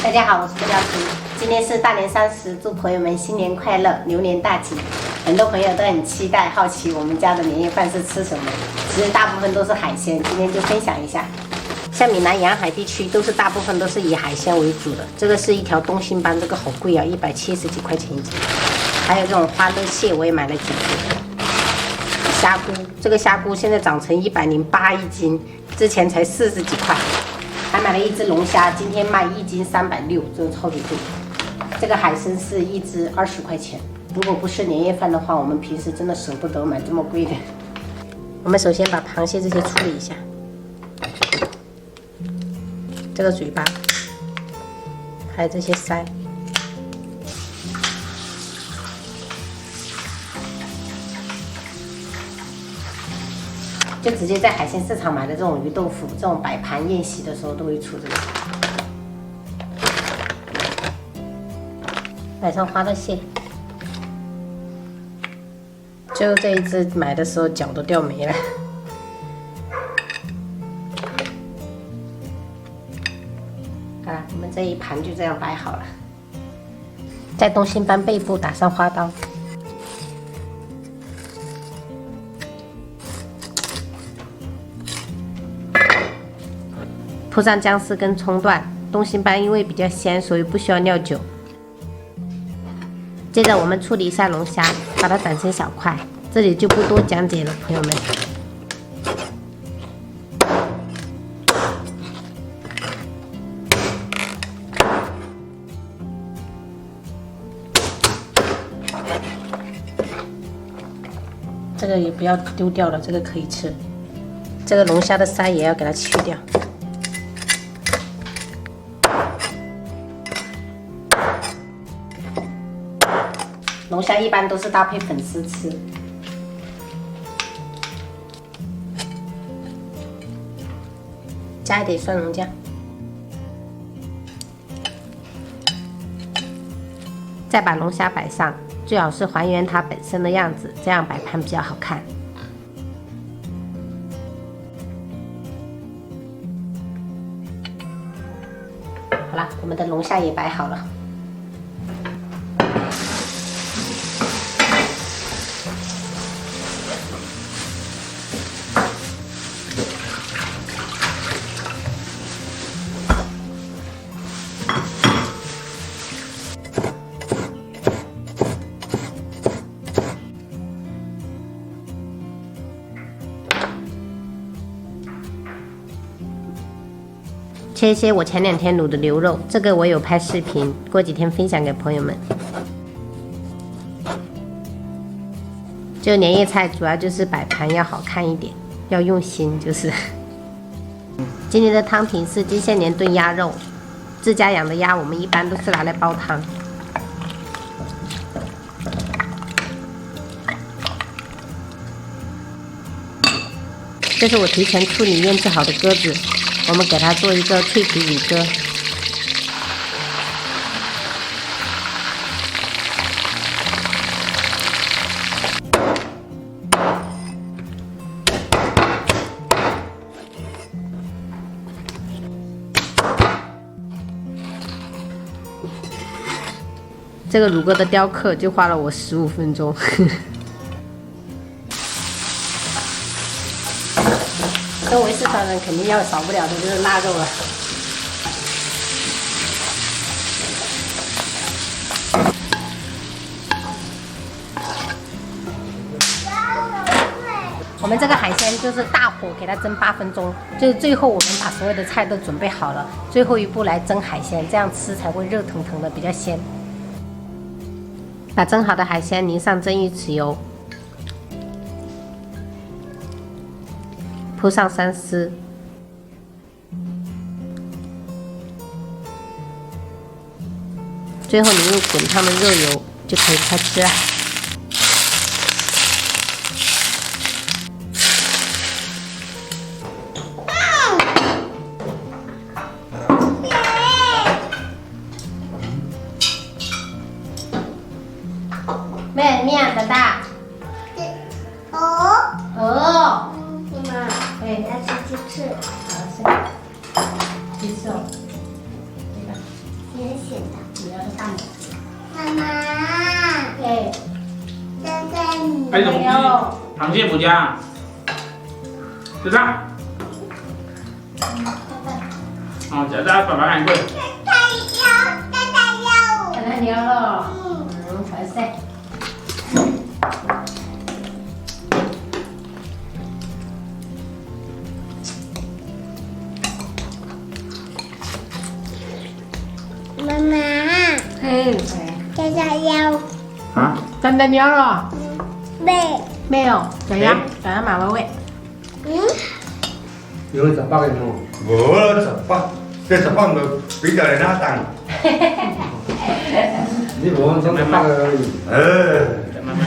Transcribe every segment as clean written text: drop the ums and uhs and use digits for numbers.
大家好，我是郭教婷。今天是大年30，祝朋友们新年快乐，牛年大吉。很多朋友都很期待、好奇我们家的年夜饭是吃什么。其实大部分都是海鲜，今天就分享一下。像闽南沿海地区大部分都是以海鲜为主的。这个是一条东星斑，这个好贵啊，170几块钱一斤。还有这种花乐蟹，我也买了几只。虾菇，这个虾菇现在涨成108一斤，之前才40几块。还买了一只龙虾，今天卖1斤360，真的超级贵。这个海参是一只20块钱。如果不是年夜饭的话，我们平时真的舍不得买这么贵的。我们首先把螃蟹这些处理一下，这个嘴巴，还有这些鳃。就直接在海鲜市场买的这种鱼豆腐，这种摆盘宴席的时候都会出这个。摆上花乐蟹，最后这一只买的时候脚都掉没了。好了，我们这一盘就这样摆好了。在东星斑背部打上花刀。铺上姜丝跟葱段，东星斑因为比较鲜，所以不需要料酒。接着我们处理一下龙虾，把它斩成小块，这里就不多讲解了，朋友们。这个也不要丢掉了，这个可以吃。这个龙虾的鳃也要给它去掉。龙虾一般都是搭配粉丝吃，加一点蒜蓉酱，再把龙虾摆上，最好是还原它本身的样子，这样摆盘比较好看。好了，我们的龙虾也摆好了。切一些我前2天卤的牛肉，这个我有拍视频，过几天分享给朋友们。就年夜菜主要就是摆盘要好看一点，要用心就是。今天的汤品是金线莲炖鸭肉，自家养的鸭我们一般都是拿来煲汤。这是我提前处理腌制好的鸽子。我们给它做一个脆皮乳鸽，这个乳鸽的雕刻就花了我15分钟。作为四川人，肯定要少不了的就是腊肉了。我们这个海鲜就是大火给它蒸8分钟，就是最后我们把所有的菜都准备好了，最后一步来蒸海鲜，这样吃才会热腾腾的，比较鲜。把蒸好的海鲜淋上蒸鱼豉油。铺上3丝，最后淋入滚烫的热油，就可以开吃了。咩咩啊，大大？鹅。对，要吃鸡翅。好，是鸡翅哦。对吧？主要是蛋白质。妈妈，哎，这个你还有什么螃蟹不加？就这样。哦，加爸爸看贵。看它牛肉，白色。妈妈，嘿，这个要啊？真的牛肉背，没有？怎样？怎样马喂？有18個人喎。我18，這18就比較人家大。你冇講18個而已。慢慢。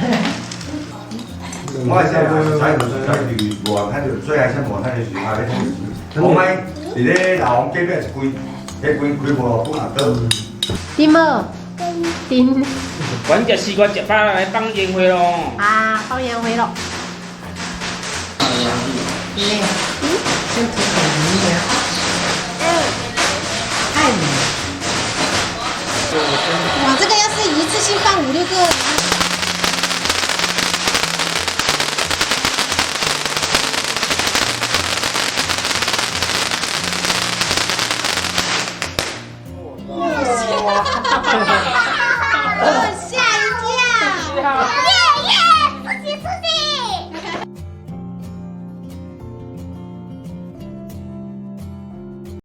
我係睇無看到，最愛先無看到樹下咧睇。我咪伫咧老王街邊一規，迄規無半下倒。丁二，丁阮食西瓜，食飽了來放煙花咯。啊，放烟灰了。对，身体很黏。太黏。哇，这个要是一次性放5、6个。